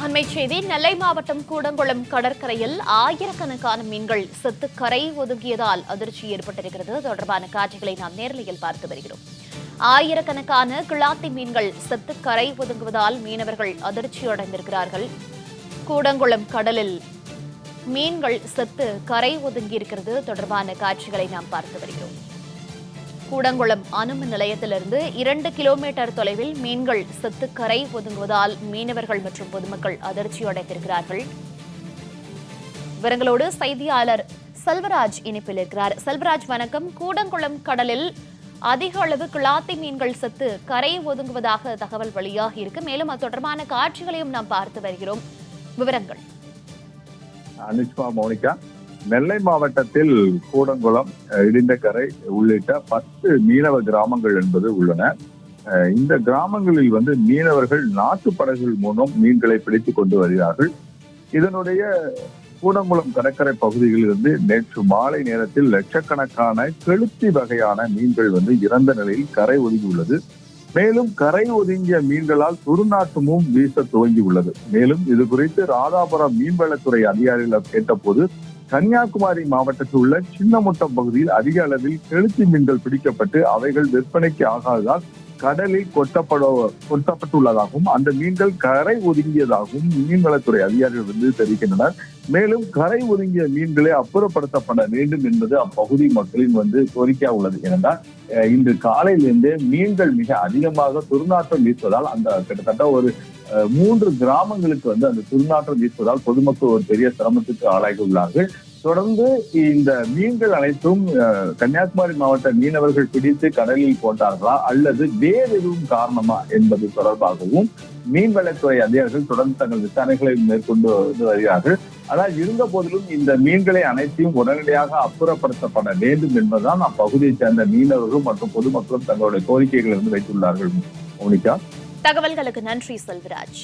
அண்மை செய்தி நெல்லை மாவட்டம் கூடங்குளம் கடற்கரையில் ஆயிரக்கணக்கான மீன்கள் செத்து கரை ஒதுங்கியதால் அதிர்ச்சி ஏற்பட்டிருக்கிறது. தொடர்பான காட்சிகளை நாம் நேரலையில் பார்த்து வருகிறோம். ஆயிரக்கணக்கான கிளாத்தி மீன்கள் செத்து கரை ஒதுங்குவதால் மீனவர்கள் அதிர்ச்சியடைந்திருக்கிறார்கள். கூடங்குளம் கடலில் மீன்கள் செத்து கரை ஒதுங்கியிருக்கிறது. தொடர்பான காட்சிகளை நாம் பார்த்து வருகிறோம். கூடங்குளம் அணுமின் நிலையத்திலிருந்து 2 கிலோமீட்டர் தொலைவில் மீன்கள் செத்து கரை ஒதுங்குவதால் மீனவர்கள் மற்றும் பொதுமக்கள் அதிர்ச்சியடைந்திருக்கிறார்கள். விவரங்களோடு செய்தியாளர் செல்வராஜ் இணைப்பில் இருக்கிறார். செல்வராஜ், வணக்கம். கூடங்குளம் கடலில் அதிக அளவு கிளாத்தி மீன்கள் செத்து கரை ஒதுங்குவதாக தகவல் வெளியாகி இருக்கு. மேலும் அது தொடர்பான காட்சிகளையும் நாம் பார்த்து வருகிறோம். விவரங்கள். அனுஷ்மா, மோனிகா, நெல்லை மாவட்டத்தில் கூடங்குளம், இடிந்தகரை உள்ளிட்ட 10 மீனவ கிராமங்கள் என்பது உள்ளன. இந்த கிராமங்களில் மீனவர்கள் நாட்டு படகுகள் மூலம் மீன்களை பிடித்துக் கொண்டு வருகிறார்கள். இதனுடைய கூடங்குளம் கடற்கரை பகுதிகளிலிருந்து நேற்று மாலை நேரத்தில் லட்சக்கணக்கான கெளுத்தி வகையான மீன்கள் இறந்த நிலையில் கரை ஒதுங்கியுள்ளது. மேலும் கரை ஒதுங்கிய மீன்களால் துர்நாற்றமும் வீச துவங்கியுள்ளது. மேலும் இது குறித்து ராதாபுரம் மீன்வளத்துறை அதிகாரிகள் கேட்டபோது, கன்னியாகுமரி மாவட்டத்தில் உள்ள சின்னமுட்டம் பகுதியில் அதிக அளவில் கெளுத்தி மீன்கள் பிடிக்கப்பட்டு அவைகள் விற்பனைக்கு ஆகாததால் கடலில் கொட்டப்பட்டுள்ளதாகவும் அந்த மீன்கள் கரை ஒதுங்கியதாகவும் மீன்வளத்துறை அதிகாரிகள் தெரிவிக்கின்றனர். மேலும் கரை ஒதுங்கிய மீன்களை அப்புறப்படுத்தப்பட வேண்டும் என்பது அப்பகுதி மக்களின் கோரிக்கையாக உள்ளது. ஏனென்றால் இன்று காலையிலிருந்தே மீன்கள் மிக அதிகமாக துர்நாற்றம் வீசுவதால் அந்த கிட்டத்தட்ட ஒரு 3 கிராமங்களுக்கு அந்த துர்நாற்றம் வீசுவதால் பொதுமக்கள் ஒரு பெரிய சிரமத்துக்கு ஆளாகியுள்ளார்கள். தொடர்ந்து இந்த மீன்கள் அனைத்தும் கன்னியாகுமரி மாவட்ட மீனவர்கள் பிடித்து கடலில் போட்டார்களா அல்லது வேறு எதுவும் காரணமா என்பது தொடர்பாகவும் மீன்வளத்துறை அதிகாரிகள் தொடர்ந்து தங்கள் விசாரணைகளை மேற்கொண்டு வருகிறார்கள். ஆனால் இருந்த போதிலும் இந்த மீன்களை அனைத்தையும் உடனடியாக அப்புறப்படுத்தப்பட வேண்டும் என்பதுதான் அப்பகுதியை சேர்ந்த மீனவர்கள் மற்றும் பொதுமக்களும் தங்களுடைய கோரிக்கைகளை வைத்துள்ளார்கள். மோனிகா, தகவல்களுக்கு நன்றி செல்வராஜ்.